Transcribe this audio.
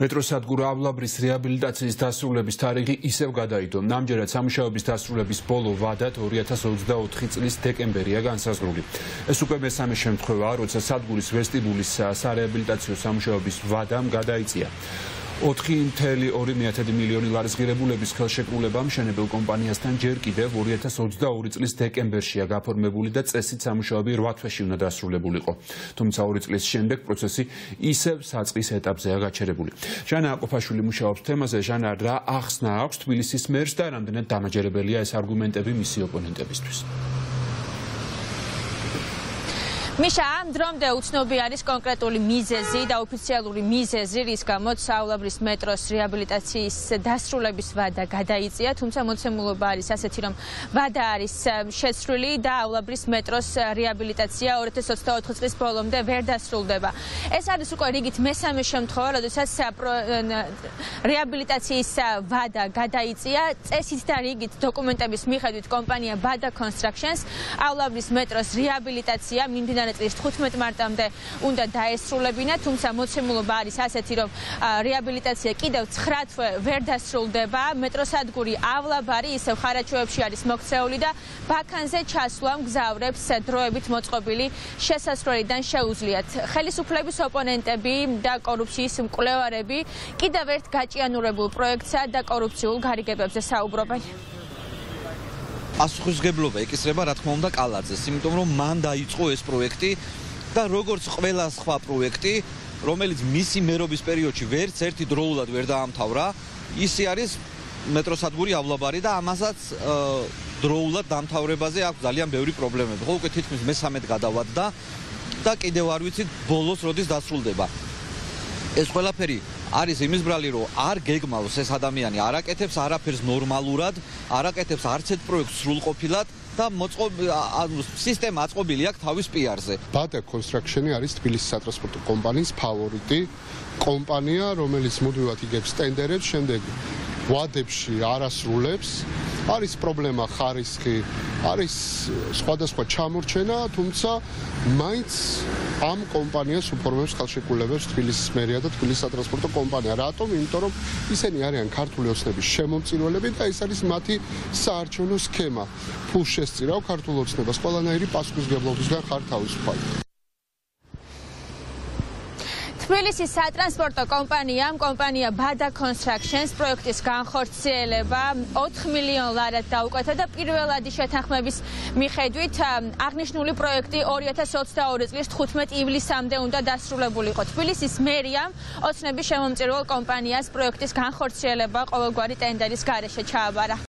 მეტროსადგურ ავლაბრის რეაბილიტაციის დასრულების თარიღი ისევ გადაიდო. Ამჯერად სამუშაოების დასრულების ბოლო ვადად 2024 წლის დეკემბერია განსაზღვრული. ეს უკვე მესამე შემთხვევაა, როცა სადგურის ვესტიბულის სარეაბილიტაციო სამუშაოების ვადამ გადაიწია. 4,2 მილიონი ლარის ღირებულების ხელშეკრულება მშენებელ კომპანიასთან ჯერ კიდევ 2022 წლის დეკემბერშია გაფორმებული და წესით სამუშაოები 8 თვეში უნდა დასრულებულიყო. თუმცა 2 წლის შემდეგ პროცესი ისევ საწყის ეტაპზეა გაჩერებული. ჟანა აყოფაშვილი მუშაობს თემაზე. ჟანა, რა ახსნა აქვს თბილისის მერს და რამდენად დამაჯერებელია ეს არგუმენტები მისი ოპონენტებისთვის? მიშა, ამ დრომდე უცნობი არის კონკრეტული მიზეზი და ოფიციალური მიზეზი, რის გამოც ავლაბრის მეტროს რეაბილიტაციის დასრულების ვადა გადაიწია, თუმცა მოცემულობა არის ასეთი, რომ ვადა არის შეცვლილი და ავლაბრის მეტროს რეაბილიტაცია 2024 წლის ბოლომდე ვერ დასრულდება. ეს არის უკვე რიგით მესამე შემთხვევა, როდესაც რეაბილიტაციის ვადა გადაიწია. წესით და რიგით დოკუმენტების მიხედვით კომპანია Bada Constructions ავლაბრის მეტროს რეაბილიტაცია მიმდინარე წლის 15 მარტამდე უნდა დაესრულებინა, თუმცა მოცემულობა არის ასეთი, რომ რეაბილიტაცია კიდევ 9 თვე ვერ დასრულდება. მეტროსადგური ავლაბარი ისევ ხარაჩოებში არის მოქცეული და ბაქანზე ჩასვლა მგზავრებს დროებით მოწყობილი შესასვლელიდან შეუძლიათ. ხელისუფლების ოპონენტები და კორუფციის მკვლევარები კიდევ ერთ გაჭიანურებულ პროექტსა და კორუფციულ გარიგებებზე საუბრობენ. Პასუხისმგებლობა ეკისრება რა თქმა უნდა კალაძეს, იმიტომ რომ მან დაიწყო ეს პროექტი და როგორც ყველა სხვა პროექტი, რომელიც მისი მერობის პერიოდში ვერც ერთი დროულად ვერ დაამთავრა, ისე არის მეტროსადგური ავლაბარი და ამასაც დროულად დამთავრებაზე აქვს ძალიან ბევრი პრობლემები. ხო, უკვე თითქმის მესამედ გადავადდა და კიდევ არ ვიცით ბოლოს როდის დასრულდება. ეს ყველაფერი არის იმის ბრალი, რომ არ გეგმავს ეს ადამიანი, არ აკეთებს არაფერს ნორმალურად, არ აკეთებს არც ერთ პროექტს სრულყოფილად და სისტემა აწყობილი აქვს თავის პიარზე. Bada Construction არის თბილისის სატრანსპორტო კომპანიის ფავორიტი კომპანია, რომელიც მუდმივად იგებს ტენდერებს, შემდეგ ვადებში არ ასრულებს. არის პრობლემა ხარისხი, არის სხვადასხვა ჩამორჩენა, თუმცა მაინც ამ კომპანიას უფორმებს ხელშეკრულებებს თბილისის მერია და თბილისის სატრანსპორტო კომპანია. რატომ? იმიტომ რომ ისინი არიან ქართული ოცნების შემომწირველები და ეს არის მათი საარჩევნო სქემა. თუ შესწირავ ქართულ ოცნებას, ყველანაირი პასუხისმგებლობისგან ხარ თავისუფალი. თბილისის სატრანსპორტო კომპანია Bada Constructions პროექტის განხორციელება 4 მილიონ ლარად დაუკვეთა და პირველადი შეთანხმების მიხედვით აღნიშნული პროექტი 2022 წლის 15 ივლისამდე უნდა დასრულებულიყო. თბილისის მერიამ ოცნების შემომწირველ კომპანიას პროექტის განხორციელება ყოველგვარი ტენდერის გარეშე ჩააბარა.